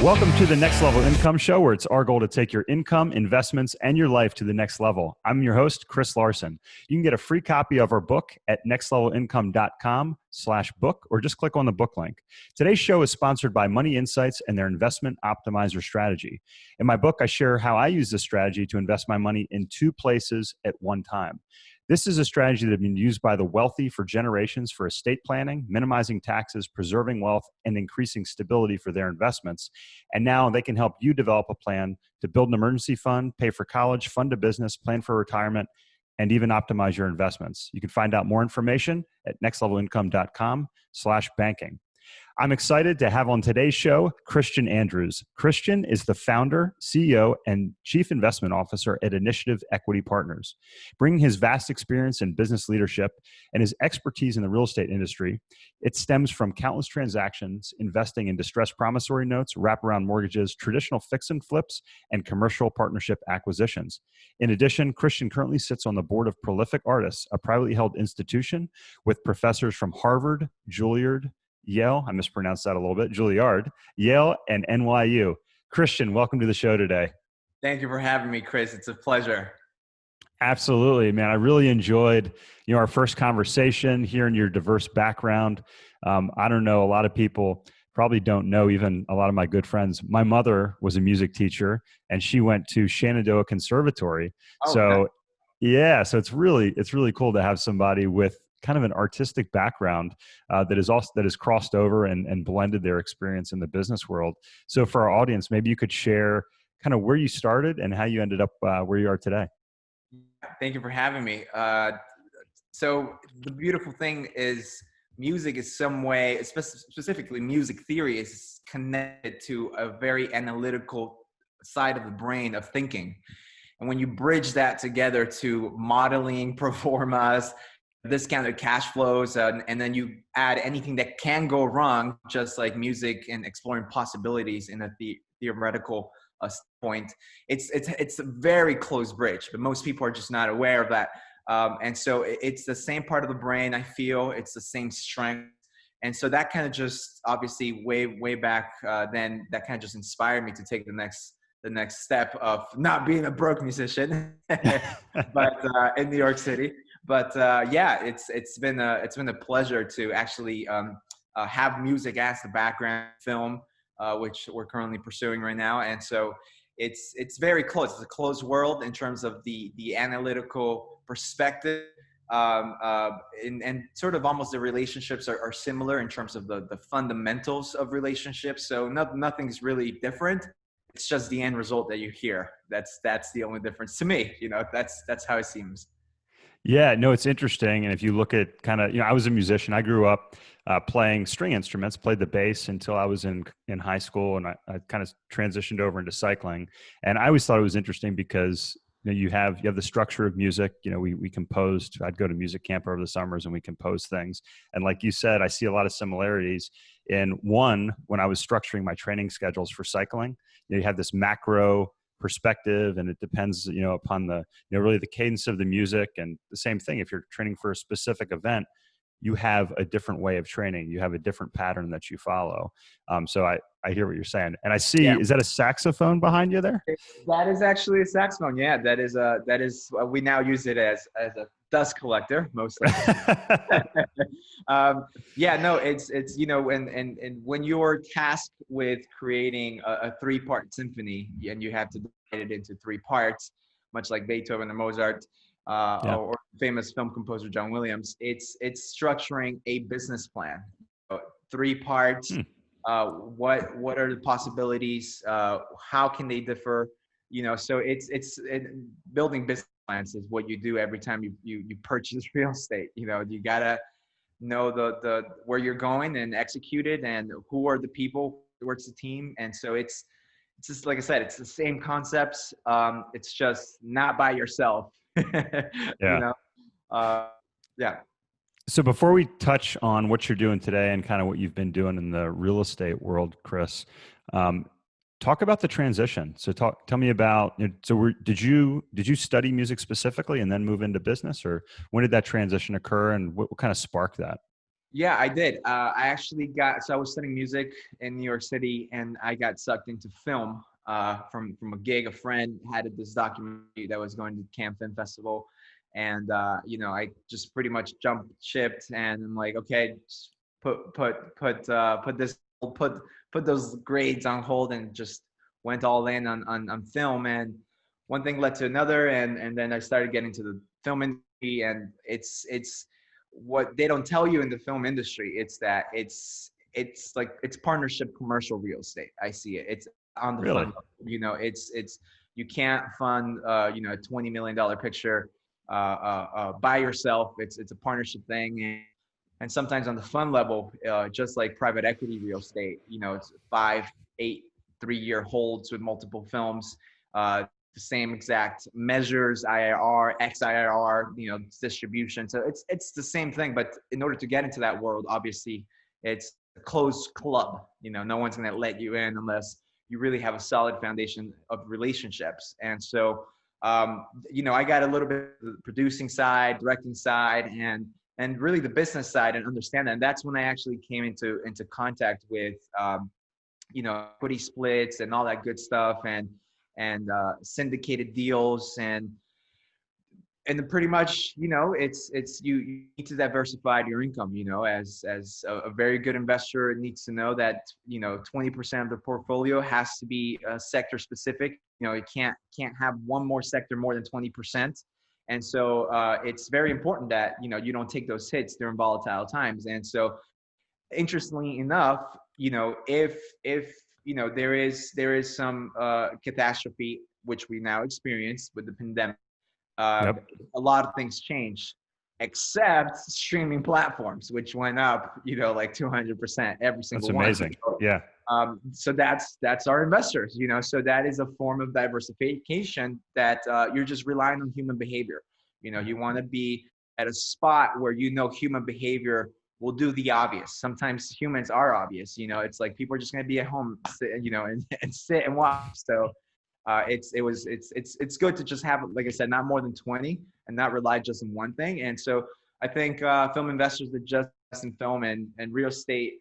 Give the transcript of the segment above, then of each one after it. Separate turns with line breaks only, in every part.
Welcome to the Next Level Income Show, where it's our goal to take your income, investments, and your life to the next level. I'm your host, Chris Larsen. You can get a free copy of our book at nextlevelincome.com/book, or just click on the book link. Today's show is sponsored by Money Insights and their Investment Optimizer strategy. In my book, I share how I use this strategy to invest my money in two places at one time. This is a strategy that has been used by the wealthy for generations for estate planning, minimizing taxes, preserving wealth, and increasing stability for their investments. And now they can help you develop a plan to build an emergency fund, pay for college, fund a business, plan for retirement, and even optimize your investments. You can find out more information at nextlevelincome.com/banking. I'm excited to have on today's show Cristhian Andrews. Cristhian is the founder, CEO, and Chief Investment Officer at Initiative Equity Partners. Bringing his vast experience in business leadership and his expertise in the real estate industry, it stems from countless transactions investing in distressed promissory notes, wraparound mortgages, traditional fix and flips, and commercial partnership acquisitions. In addition, Cristhian currently sits on the board of Prolific Artists, a privately held institution with professors from Harvard, Juilliard, Yale, I mispronounced that a little bit, Juilliard, Yale, and NYU. Cristhian, welcome to the show today.
Thank you for having me, Chris. It's a pleasure.
Absolutely, man. I really enjoyed, our first conversation, hearing your diverse background. I don't know, a lot of people probably don't know, even a lot of my good friends. My mother was a music teacher, and she went to Shenandoah Conservatory. So it's really cool to have somebody with kind of an artistic background that is crossed over and blended their experience in the business world. So for our audience, maybe you could share kind of where you started and how you ended up where you are today.
Thank you for having me. So the beautiful thing is music is some way, specifically music theory, is connected to a very analytical side of the brain of thinking. And when you bridge that together to modeling, pro formas, discounted cash flows, and then you add anything that can go wrong, just like music and exploring possibilities in a theoretical point. It's a very close bridge, but most people are just not aware of that. And so it's the same part of the brain. I feel it's the same strength. And so that kind of just obviously way back then, that kind of just inspired me to take the next step of not being a broke musician, but in New York City. But it's been a pleasure to actually have music as the background film, which we're currently pursuing right now. And so it's very close. It's a closed world in terms of the analytical perspective, and sort of almost the relationships are similar in terms of the fundamentals of relationships. So nothing's really different. It's just the end result that you hear. That's the only difference to me. That's how it seems.
Yeah, no, it's interesting. And if you look at kind of, I was a musician. I grew up playing string instruments, played the bass until I was in high school, and I kind of transitioned over into cycling. And I always thought it was interesting because you have the structure of music. We composed. I'd go to music camp over the summers and we composed things. And like you said, I see a lot of similarities in one, when I was structuring my training schedules for cycling. You have this macro perspective, and it depends, upon the, really the cadence of the music. And the same thing, if you're training for a specific event, you have a different way of training. You have a different pattern that you follow. So I hear what you're saying. And I see, Is that a saxophone behind you there?
That is actually a saxophone. Yeah, that is we now use it as a dust collector mostly. It's and when you're tasked with creating a 3-part symphony, and you have to divide it into 3 parts, much like Beethoven or Mozart, or famous film composer John Williams, it's structuring a business plan. 3 parts. What are the possibilities? How can they differ? So it's building business plans is what you do every time you purchase real estate. You gotta know the where you're going and execute it, and who are the people, what's the team. And so it's just, like I said, it's the same concepts. It's just not by yourself.
Yeah.
Yeah.
So before we touch on what you're doing today and kind of what you've been doing in the real estate world, Chris, talk about the transition. So tell me about, did you study music specifically and then move into business, or when did that transition occur, and what kind of sparked that?
Yeah, I did. I actually so I was studying music in New York City, and I got sucked into film from a gig. A friend had this documentary that was going to Cannes Film Festival, and I just pretty much jumped shipped, and I'm like, okay, just put this put those grades on hold, and just went all in on film. And one thing led to another, and then I started getting to the film industry, and it's what they don't tell you in the film industry. It's that it's partnership commercial real estate. I see it. It's on the
Really?
fund. It's you can't fund a $20 million picture by yourself. It's a partnership thing. And sometimes on the fund level, just like private equity real estate, it's 5, 8, 3-year holds with multiple films. The same exact measures, IRR, XIRR, distribution. So it's the same thing. But in order to get into that world, obviously, it's a closed club. No one's going to let you in unless you really have a solid foundation of relationships. And so, I got a little bit of the producing side, directing side, and really the business side, and understand that. And that's when I actually came into contact with, equity splits and all that good stuff, and syndicated deals, and then pretty much, it's you need to diversify your income. As a very good investor needs to know that 20% of the portfolio has to be sector specific. It can't have one more sector more than 20%. And so it's very important that you don't take those hits during volatile times. And so, interestingly enough, if there is some catastrophe, which we now experience with the pandemic,
Yep.
a lot of things change, except streaming platforms, which went up, like 200% every
That's
single one.
amazing. Yeah.
So that's our investors. So that is a form of diversification that you're just relying on human behavior. You want to be at a spot where human behavior will do the obvious. Sometimes humans are obvious. It's like people are just going to be at home, and sit and watch. So it's good to just have, like I said, not more than 20, and not rely just on one thing. And so I think film investors that just invest in film and real estate,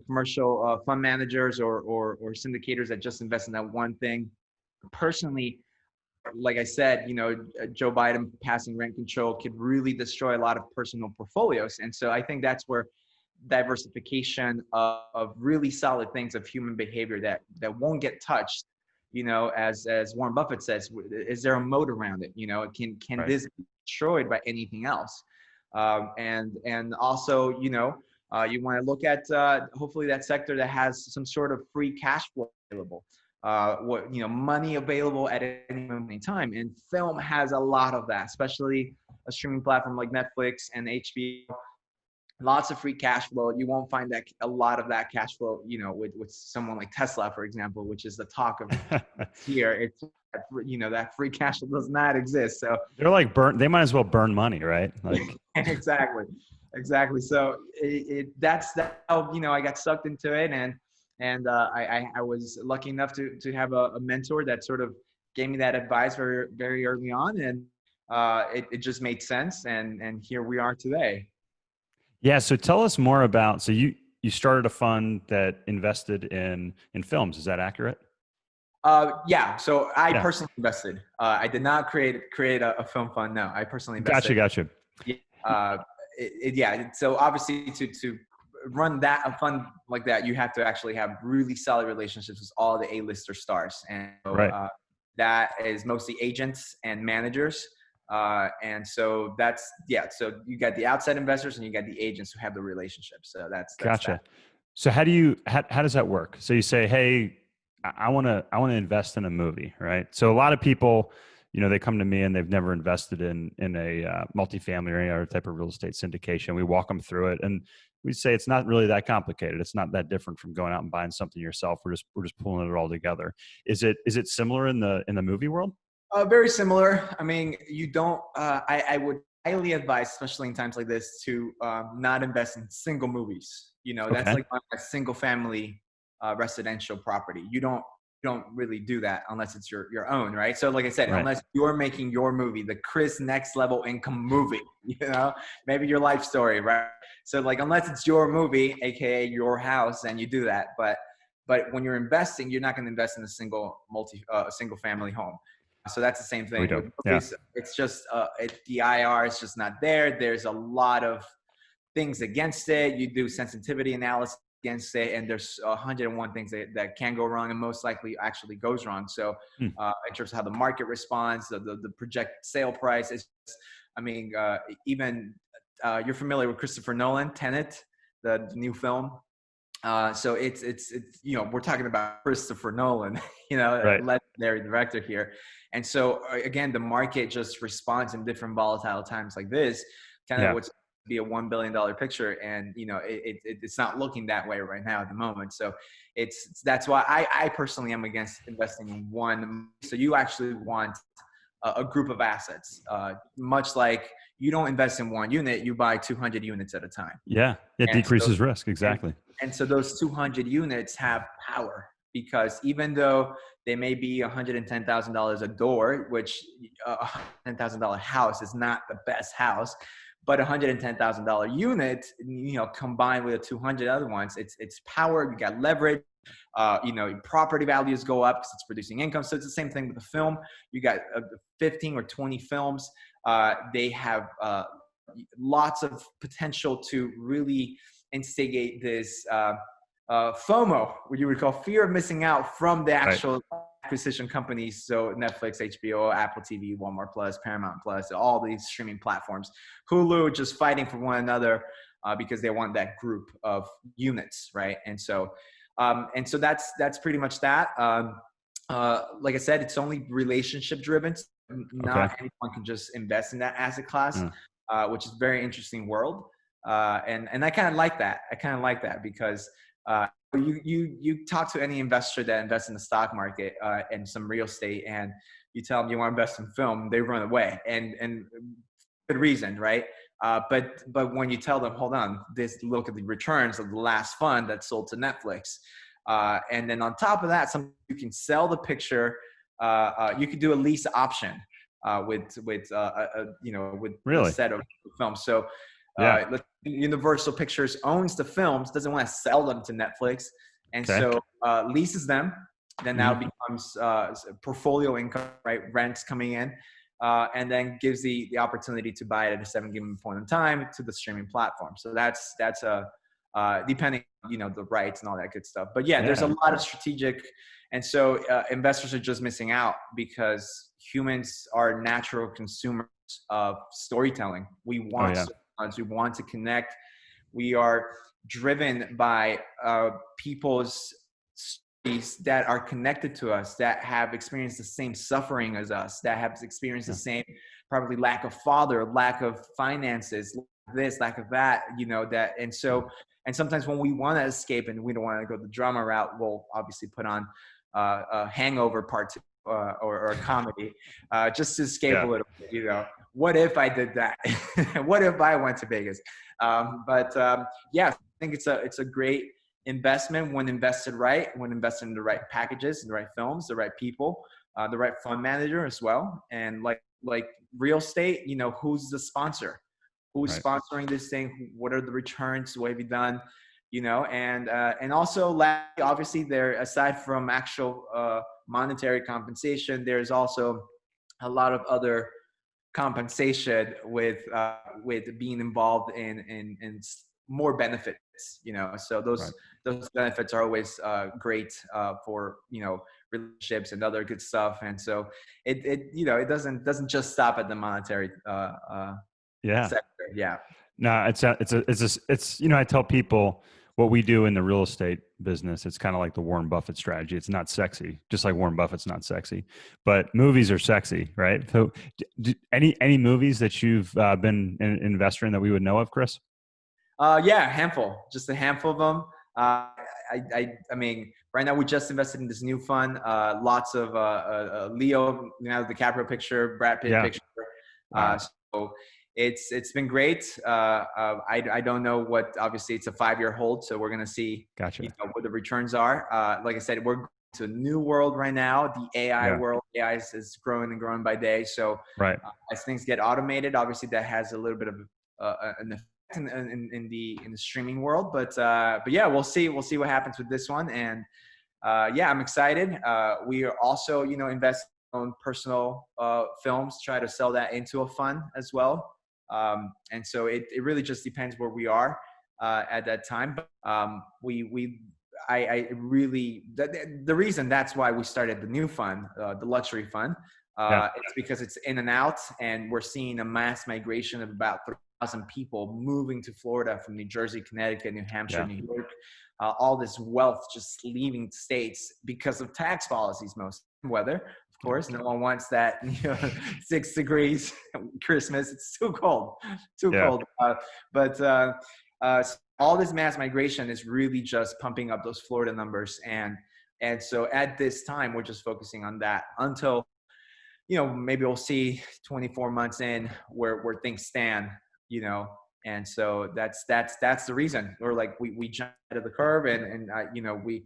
commercial fund managers or syndicators that just invest in that one thing, personally, like I said, Joe Biden passing rent control could really destroy a lot of personal portfolios. And so I think that's where diversification of really solid things of human behavior that won't get touched, as Warren Buffett says, is there a moat around it? Can
Right.
this be destroyed by anything else? And also, you want to look at hopefully that sector that has some sort of free cash flow available, money available at any moment in time. And film has a lot of that, especially a streaming platform like Netflix and HBO. Lots of free cash flow. You won't find that a lot of that cash flow, with someone like Tesla, for example, which is the talk of here. It's that free cash flow does not exist. So
They're like they might as well burn money, right? Like,
exactly. So that's how I got sucked into it, and I was lucky enough to have a mentor that sort of gave me that advice very, very early on, and it just made sense, and here we are today.
yeah. So tell us more about, so you started a fund that invested in films. Is that accurate?
Yeah. So I
Yeah.
personally invested. I did not create a film fund. No, I personally
Gotcha.
invested.
Gotcha.
Yeah. Yeah. So obviously, to run a fund like that, you have to actually have really solid relationships with all the A-lister stars, and so,
Right.
that is mostly agents and managers. And so So you got the outside investors and you got the agents who have the relationships. So that's
Gotcha.
that.
So how does that work? So you say, hey, I want to invest in a movie, right? So a lot of people, they come to me and they've never invested in a multifamily or any other type of real estate syndication. We walk them through it, and we say it's not really that complicated. It's not that different from going out and buying something yourself. We're just pulling it all together. Is it similar in the movie world?
Very similar. I mean, you don't. I would highly advise, especially in times like this, to not invest in single movies. That's
Okay.
like a single family residential property. You don't. don't really do that unless it's your own, right? So like I said,
Right.
unless you're making your movie, the Chris next level income movie, maybe your life story, right? So like, unless it's your movie, AKA your house, then you do that. But when you're investing, you're not going to invest in a single family home. So that's the same
We
thing with
don't. Yeah.
movies. It's just, the IR is just not there. There's a lot of things against it. You do sensitivity analysis against it, and there's 101 things that can go wrong, and most likely actually goes wrong. So
Hmm.
in terms of how the market responds, the projected sale price is, even you're familiar with Christopher Nolan, Tenet, the new film. So it's we're talking about Christopher Nolan, a
Right.
legendary director here. And so again, the market just responds in different volatile times like this, kind of
Yeah.
what's be a $1 billion picture, and it's not looking that way right now at the moment. So that's why I personally am against investing in one. So you actually want a group of assets, much like you don't invest in one unit, you buy 200 units at a time.
Yeah. It
And so,
decreases risk.
and,
Exactly.
and so those 200 units have power, because even though they may be $110,000 a door, which a $110,000 house is not the best house, but $110,000 unit, combined with the 200 other ones, it's power. You got leverage. Property values go up because it's producing income. So it's the same thing with the film. You got 15 or 20 films. They have lots of potential to really instigate this FOMO, what you would call fear of missing out, from the
Right.
actual acquisition companies. So Netflix, HBO, Apple TV, Walmart Plus, Paramount Plus, all these streaming platforms, Hulu, just fighting for one another because they want that group of units, right? And so that's pretty much that. Like I said, it's only relationship driven.
Okay.
Not anyone can just invest in that asset class,
Yeah.
which is a very interesting world. And I kind of like that. I kind of like that because you talk to any investor that invests in the stock market and some real estate, and you tell them you want to invest in film, they run away, and good reason, right? But when you tell them, hold on, look at the returns of the last fund that sold to Netflix, and then on top of that, you can sell the picture. You could do a lease option with a
Really?
set of films. So
Yeah.
Universal Pictures owns the films, doesn't want to sell them to Netflix, and
Okay.
so leases them. Then now
Mhm.
becomes portfolio income, right? Rents coming in, and then gives the opportunity to buy it at a certain given point in time to the streaming platform. So that's a depending, the rights and all that good stuff. But yeah, there's a
Yeah.
lot of strategic, and so investors are just missing out because humans are natural consumers of storytelling. We
Oh
want
yeah.
stories, we want to connect. We are driven by people's stories that are connected to us, that have experienced the same suffering as us, that have experienced the
Yeah.
same probably lack of father, lack of finances, this, lack of that, that. And sometimes when we want to escape and we don't want to go the drama route, we'll obviously put on a Hangover Part 2 or a comedy just to escape a
Yeah.
little bit. What if I did that? What if I went to Vegas? Yeah, I think it's a great investment when invested right, when invested in the right packages, the right films, the right people, the right fund manager as well. And like real estate, who's the sponsor? Who's
Right.
sponsoring this thing? What are the returns? What have you done? And also obviously there, aside from actual monetary compensation, there's also a lot of other compensation with being involved in more benefits. So
Right.
those benefits are always great for relationships and other good stuff. And so it doesn't just stop at the monetary
Yeah.
sector. Yeah.
No, I tell people what we do in the real estate business. It's kind of like the Warren Buffett strategy. It's not sexy, just like Warren Buffett's not sexy, but movies are sexy, right? So, any movies that you've been an investor in that we would know of, Chris?
Yeah, just a handful of them. I mean, right now we just invested in this new fund. Lots of Leo, DiCaprio picture, Brad Pitt
Yeah.
picture.
Wow.
So it's been great. I don't know what. Obviously, it's a 5-year hold, so we're gonna see
Gotcha.
what the returns are. Like I said, we're to a new world right now, the AI
Yeah.
world. AI is growing and growing by day. So
Right.
as things get automated, obviously that has a little bit of an effect in the streaming world. But yeah, we'll see what happens with this one. And yeah, I'm excited. We are also, investing in personal films, try to sell that into a fund as well. And so it really just depends where we are at that time. But I really, the reason that's why we started the new fund, the luxury fund,
Yeah.
it's because it's in and out, and we're seeing a mass migration of about 3,000 people moving to Florida from New Jersey, Connecticut, New Hampshire,
Yeah.
New York. All this wealth just leaving states because of tax policies, most weather. Of course, no one wants that 6 degrees Christmas. It's too cold, too
Yeah.
cold. But all this mass migration is really just pumping up those Florida numbers. And so at this time, we're just focusing on that until, maybe we'll see 24 months in where things stand, and so that's the reason we're like, we jumped out of the curve. And we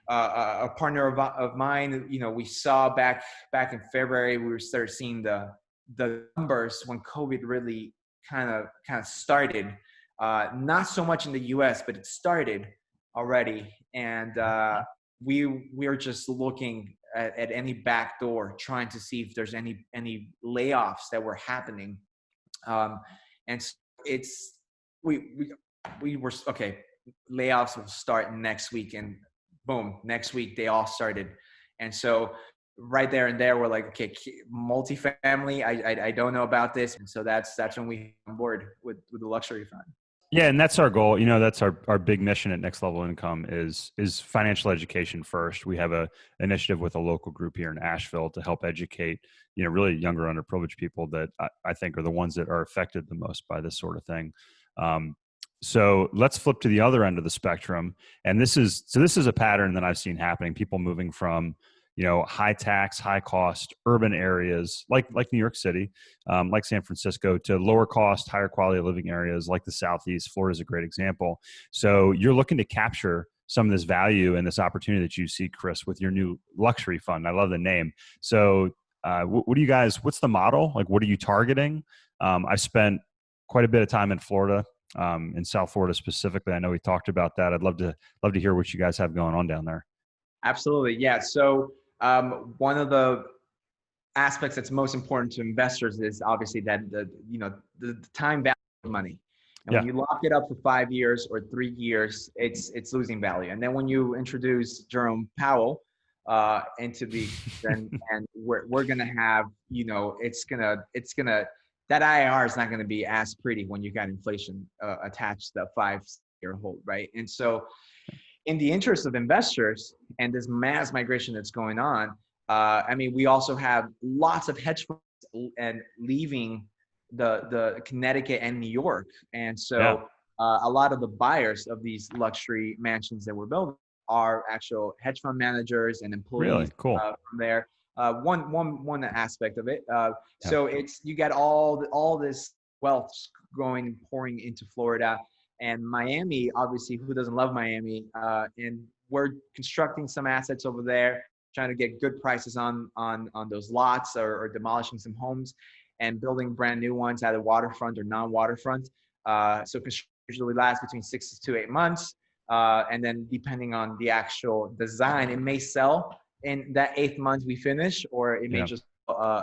a partner of mine, we saw back in February, we started seeing the numbers when COVID really kind of started, not so much in the US, but it started already. And we are just looking at any back door, trying to see if there's any layoffs that were happening. And so it's we were okay. Layoffs will start next week, and boom, next week they all started. And so right there and there, we're like, okay, multifamily. I don't know about this, and so that's when we on board with the luxury fund.
Yeah, and that's our goal. That's our big mission at Next Level Income is financial education first. We have a initiative with a local group here in Asheville to help educate, really younger underprivileged people that I think are the ones that are affected the most by this sort of thing. So let's flip to the other end of the spectrum. And this is a pattern that I've seen happening. People moving from, high tax, high cost urban areas like New York City, like San Francisco, to lower cost, higher quality of living areas like the Southeast. Florida is a great example. So you're looking to capture some of this value and this opportunity that you see, Chris, with your new luxury fund. I love the name. So what do you guys, what's the model? Like, what are you targeting? I spent quite a bit of time in Florida, in South Florida specifically. I know we talked about that. I'd love to hear what you guys have going on down there.
Absolutely. Yeah. So one of the aspects that's most important to investors is obviously that the time value of money. And when you lock it up for 5 years or 3 years, it's losing value. And then when you introduce Jerome Powell into the and we're gonna have, it's gonna that IRR is not gonna be as pretty when you got inflation attached to the 5-year hold, right? And so in the interest of investors and this mass migration that's going on, we also have lots of hedge funds and leaving the Connecticut and New York. And so a lot of the buyers of these luxury mansions that we're building are actual hedge fund managers and employees.
Really cool.
From there. One aspect of it. So it's, you got all this wealth pouring into Florida. And Miami, obviously, who doesn't love Miami? And we're constructing some assets over there, trying to get good prices on those lots, or demolishing some homes and building brand new ones, either waterfront or non-waterfront. So construction usually lasts between 6 to 8 months. And then depending on the actual design, it may sell in that 8th month we finish, or it may just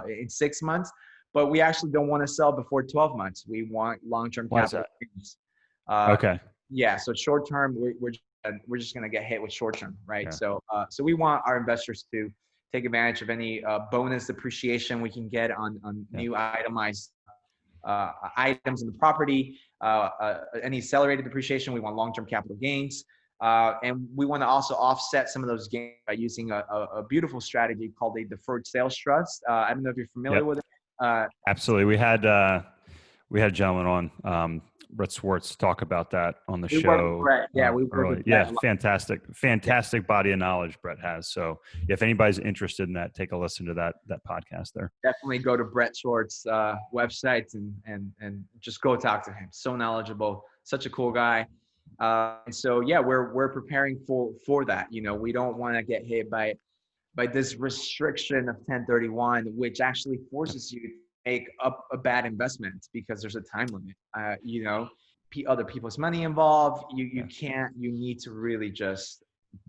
in 6 months. But we actually don't want to sell before 12 months. We want long-term capital gains.
Okay.
Yeah. So short term, we're just going to get hit with short term, right? Yeah. So we want our investors to take advantage of any bonus depreciation we can get on new itemized items in the property. Any accelerated depreciation, we want long-term capital gains. And we want to also offset some of those gains by using a beautiful strategy called a deferred sales trust. I don't know if you're familiar with it.
Absolutely. We had a gentleman on, Brett Swartz, talk about that on the show. Fantastic body of knowledge Brett has. So if anybody's interested in that, take a listen to that podcast there.
Definitely go to Brett Swartz website and just go talk to him. So knowledgeable, such a cool guy. And so, yeah, we're preparing for that. You know, we don't want to get hit by this restriction of 1031, which actually forces you to make up a bad investment because there's a time limit. You know, other people's money involved. You
Yeah.
can't. You need to really just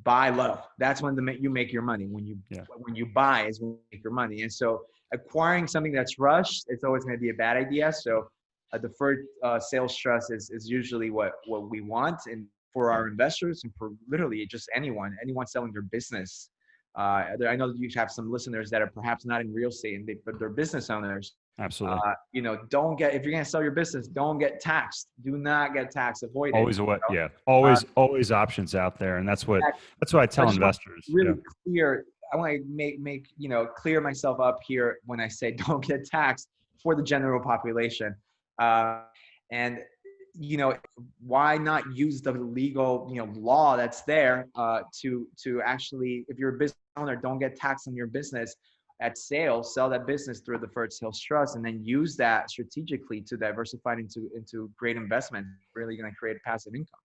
buy low. That's when you make your money.
Yeah.
When you buy is when you make your money. And so acquiring something that's rushed, it's always going to be a bad idea. So a deferred sales trust is usually what we want, and for
Yeah.
our investors and for literally just anyone selling their business. I know that you have some listeners that are perhaps not in real estate, but they're business owners.
Absolutely.
You know, if you're going to sell your business, don't get taxed. Do not get taxed. Avoid it.
Always a way.
You know?
Yeah.
Uh,
Always options out there. And that's what I
I
tell
just want to
investors. Yeah.
really clear. I want to make clear myself up here when I say don't get taxed for the general population. Uh, and why not use the legal law that's there to actually, if you're a business owner, don't get taxed on your business at sale, sell that business through the deferred sales trust, and then use that strategically to diversify into great investment, really going to create passive income,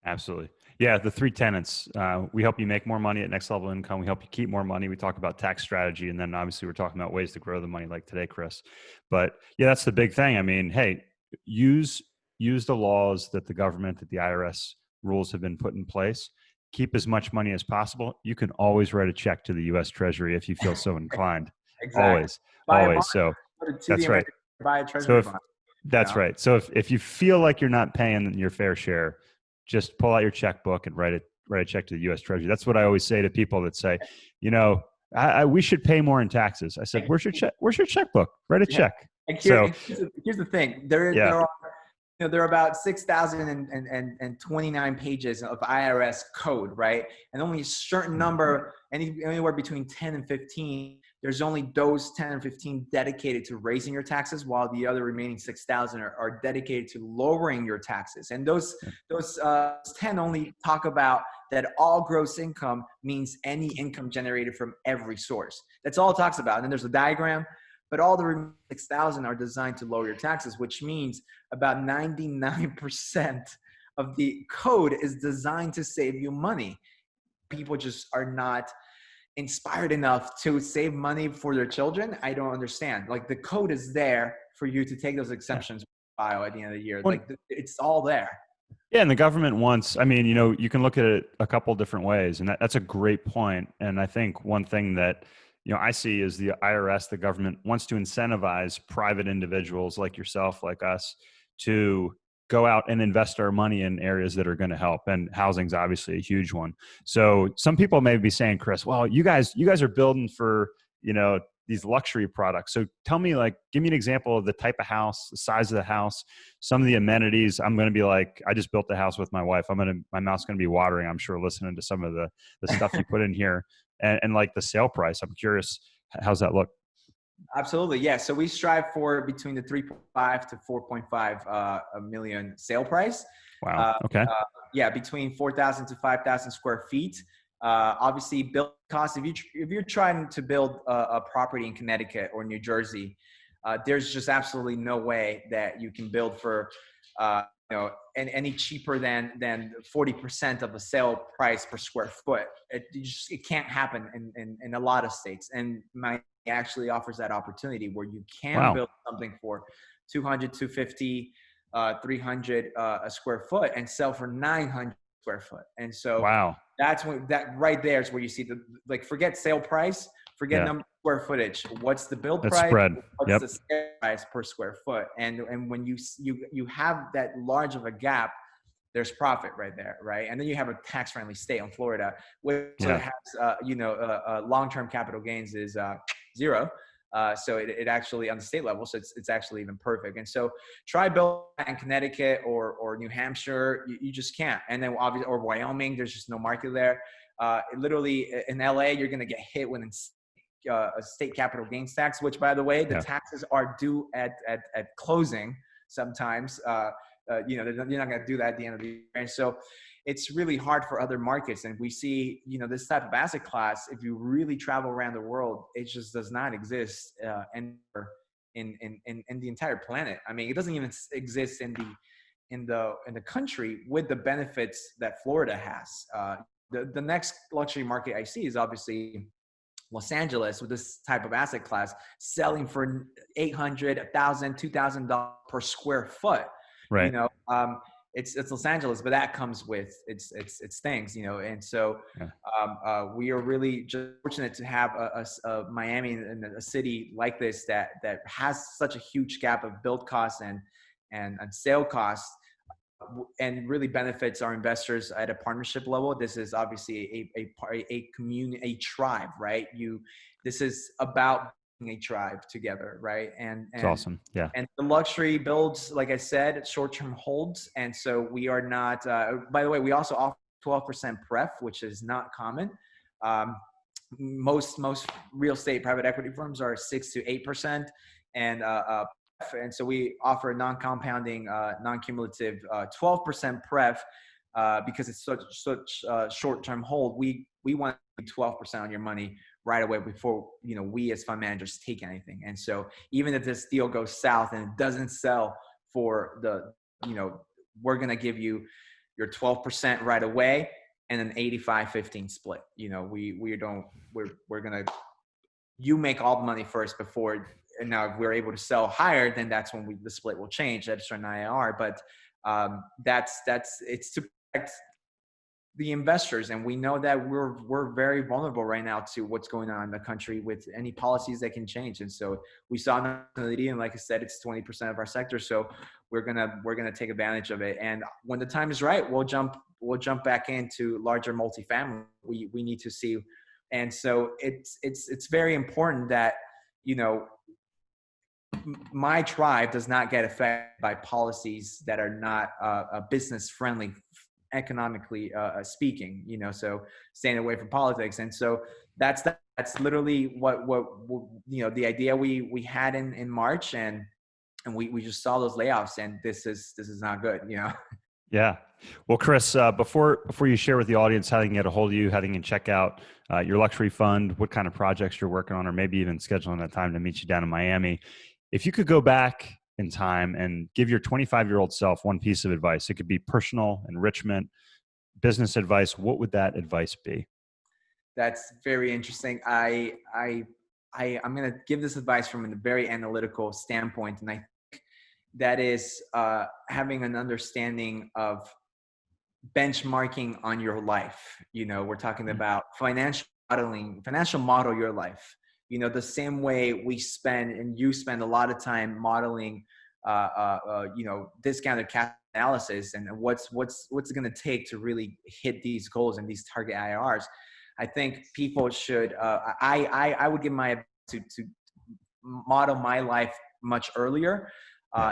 Absolutely. Yeah. The three tenets, we help you make more money at next level income. We help you keep more money. We talk about tax strategy. And then obviously we're talking about ways to grow the money like today, Chris. But yeah, that's the big thing. I mean, hey, use, use the laws that the government, that the IRS rules have been put in place. Keep as much money as possible. You can always write a check to the US Treasury if you feel so inclined.
Exactly.
Always,
Buy a bond,
always. So
put it to the
that's right.
American, buy a
So
treasury
if
bond, you
that's
know?
right. So if you feel like you're not paying your fair share, just pull out your checkbook and write a check to the U.S. Treasury. That's what I always say to people that say, you know, we should pay more in taxes. I said, where's your check? Where's your checkbook? Write a
Yeah.
check.
And
So
here's the thing. There
yeah,
are there are about 6,029 pages of IRS code, right? And only a certain number, anywhere between 10 and 15, there's only those 10 or 15 dedicated to raising your taxes, while the other remaining 6,000 are dedicated to lowering your taxes. And those 10 only talk about that all gross income means any income generated from every source. That's all it talks about. And then there's a diagram. But all the remaining 6,000 are designed to lower your taxes, which means about 99% of the code is designed to save you money. People just are not inspired enough to save money for their children. I don't understand. Like, the code is there for you to take those
yeah.
exemptions file at the end of the year.
Well,
Like, it's all there.
yeah, and the government wants, I mean, you know, you can look at it a couple different ways, and that's a great point. And I think one thing that, you know, I see is the IRS, the government wants to incentivize private individuals like yourself, like us, to go out and invest our money in areas that are going to help. And housing's obviously a huge one. So some people may be saying, Chris, well, you guys are building for, you know, these luxury products. So tell me, like, give me an example of the type of house, the size of the house, some of the amenities. I'm going to be like, I just built the house with my wife. My mouth's going to be watering, I'm sure, listening to some of the stuff you put in here, and like the sale price. I'm curious, how's that look?
Absolutely. Yeah. So we strive for between the 3.5 to 4.5 a million sale price.
Wow.
Uh,
Okay.
yeah, between 4,000 to 5,000 square feet. Obviously, build cost. If you're trying to build a property in Connecticut or New Jersey, there's just absolutely no way that you can build for any cheaper than 40% of the sale price per square foot. It can't happen in a lot of states, and my actually offers that opportunity where you can
Wow.
build something for 200, 250, 300 a square foot and sell for 900 square foot. And so
Wow.
that's that right there is where you see forget sale price, forget
Yeah.
number of square footage. What's the build
That's
price?
spread.
What's
Yep.
the sale price per square foot? And when you have that large of a gap, there's profit right there, right? And then you have a tax-friendly state on Florida, which also
Yeah.
has long-term capital gains is 0. So it actually on the state level, so it's actually even perfect. And so try building in Connecticut or New Hampshire, you just can't. And then obviously, or Wyoming, there's just no market there. Literally in LA, you're gonna get hit with a state capital gains tax, which, by the way, the
Yeah.
taxes are due at closing sometimes. You're not going to do that at the end of the year. And so it's really hard for other markets. And we see, this type of asset class, if you really travel around the world, it just does not exist anywhere in the entire planet. I mean, it doesn't even exist in the country with the benefits that Florida has. The next luxury market I see is obviously Los Angeles with this type of asset class, selling for $800, $1,000, $2,000 per square foot. You
Right.
know, it's Los Angeles, but that comes with its things, you know. And so
Yeah.
we are really just fortunate to have a Miami and a city like this that has such a huge gap of build costs and sale costs, and really benefits our investors at a partnership level. This is obviously a community, a tribe, right? This is about being a tribe together, right?
It's awesome. Yeah.
And the luxury builds, like I said, short-term holds. And so we are not, by the way, we also offer 12% pref, which is not common. Most real estate private equity firms are 6 to 8%. And so we offer a non-compounding, non-cumulative 12% pref because it's such short-term hold. We want 12% on your money right away before, you know, we as fund managers take anything. And so even if this deal goes south and it doesn't sell for the, you know, we're going to give you your 12% right away and an 85-15 split. You know, we're going to, you make all the money first before. And now if we're able to sell higher, then that's when the split will change at a certain IRR. But it's to protect the investors. And we know that we're very vulnerable right now to what's going on in the country with any policies that can change. And so we saw an opportunity, and like I said, it's 20% of our sector. So we're gonna take advantage of it. And when the time is right, we'll jump back into larger multifamily. We need to see. And so it's very important that, you know, my tribe does not get affected by policies that are not business friendly, economically speaking, you know, so staying away from politics. And so that's literally what you know, the idea we had in March, and we just saw those layoffs, and this is not good, you know.
Yeah. Well, Chris, before you share with the audience how they can get a hold of you, how they can check out your luxury fund, what kind of projects you're working on, or maybe even scheduling a time to meet you down in Miami, if you could go back in time and give your 25-year-old self one piece of advice, it could be personal, enrichment, business advice, what would that advice be?
That's very interesting. I'm going to give this advice from a very analytical standpoint, and I think that is having an understanding of benchmarking on your life. You know, we're talking about financial model your life. You know, the same way we spend, and you spend a lot of time modeling, you know, discounted cash analysis and what's it going to take to really hit these goals and these target IRRs. I think people should. I would give my to model my life much earlier,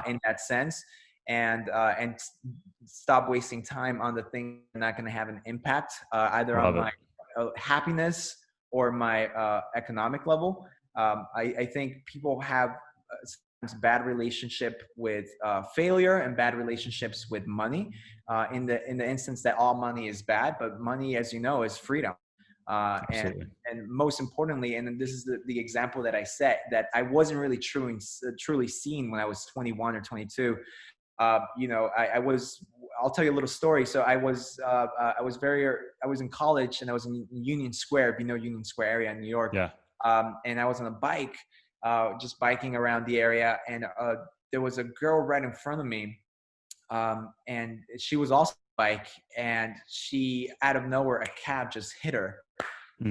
in that sense, and stop wasting time on the things that are not going to have an impact, either on my happiness or my economic level. I think people have bad relationship with failure and bad relationships with money, in the instance that all money is bad, but money, as you know, is freedom. And most importantly, and this is the example that I set, that I wasn't really truly seen when I was 21 or 22. You know, I'll tell you a little story. So I was in college, and I was in Union Square, if you know Union Square area in New York.
Yeah.
And I was on a bike, just biking around the area. And there was a girl right in front of me. And she was also on a bike, and she, out of nowhere, a cab just hit her.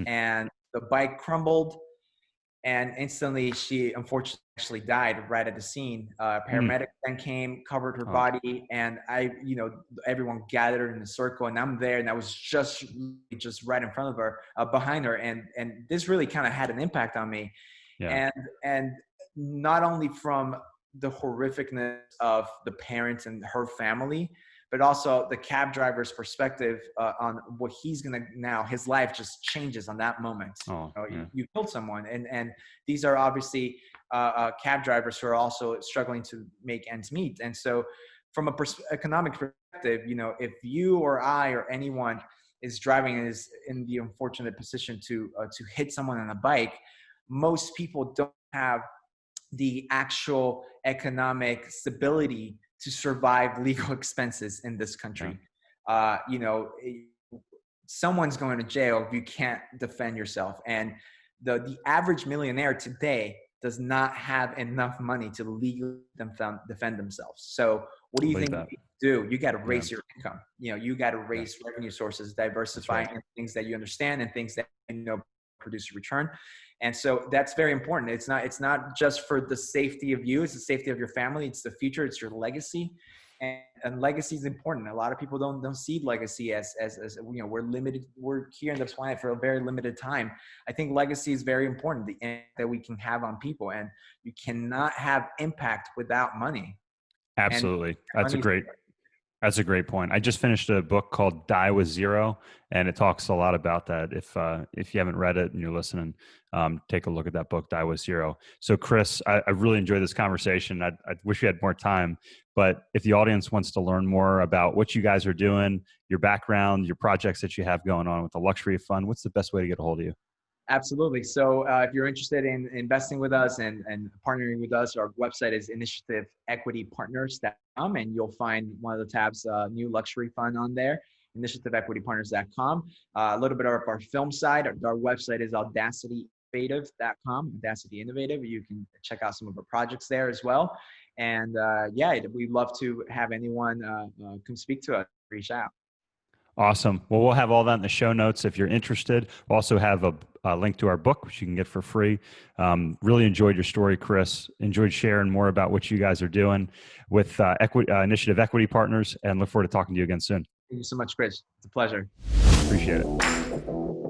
And the bike crumbled, and instantly she unfortunately actually died right at the scene. Paramedics then came, covered her body, and everyone gathered in a circle, and I'm there, and I was just right in front of her, behind her, and this really kind of had an impact on me.
Yeah.
And not only from the horrificness of the parents and her family, but also the cab driver's perspective on what he's going to now, his life just changes on that moment. You killed someone. And these are obviously cab drivers who are also struggling to make ends meet. And so from a economic perspective, you know, if you or I or anyone is driving and is in the unfortunate position to hit someone on a bike, most people don't have the actual economic stability to survive legal expenses in this
Yeah.
country. You know, someone's going to jail if you can't defend yourself. And the average millionaire today does not have enough money to legally defend themselves. So what do you
Believe
think
that.
you do? You got to
Yeah.
raise your income. You know, you got to
Yeah.
raise revenue sources,
That's
diversify
right.
in things that you understand and things that you know produce a return. And so that's very important. It's not just for the safety of you, it's the safety of your family, it's the future, it's your legacy. And legacy is important. A lot of people don't see legacy as you know, we're limited, we're here on this planet for a very limited time. I think legacy is very important, the impact that we can have on people, and you cannot have impact without money. And
Absolutely. That's a
money,
great That's a great point. I just finished a book called Die with Zero, and it talks a lot about that. If you haven't read it and you're listening, take a look at that book, Die with Zero. So, Chris, I really enjoyed this conversation. I wish we had more time, but if the audience wants to learn more about what you guys are doing, your background, your projects that you have going on with the Luxury Fund, what's the best way to get a hold of you?
absolutely. So if you're interested in investing with us and partnering with us, our website is initiativeequitypartners.com, and you'll find one of the tabs, new luxury fund on there, initiativeequitypartners.com. A little bit of our film side, our website is audacityyinnovative.com, Audacity Innovative. You can check out some of our projects there as well. And yeah, we'd love to have anyone come speak to us, reach out.
Awesome. Well, we'll have all that in the show notes if you're interested. We'll also have a link to our book, which you can get for free. Really enjoyed your story, Chris. Enjoyed sharing more about what you guys are doing with Initiative Equity Partners, and look forward to talking to you again soon.
Thank you so much, Chris. It's a pleasure.
Appreciate it.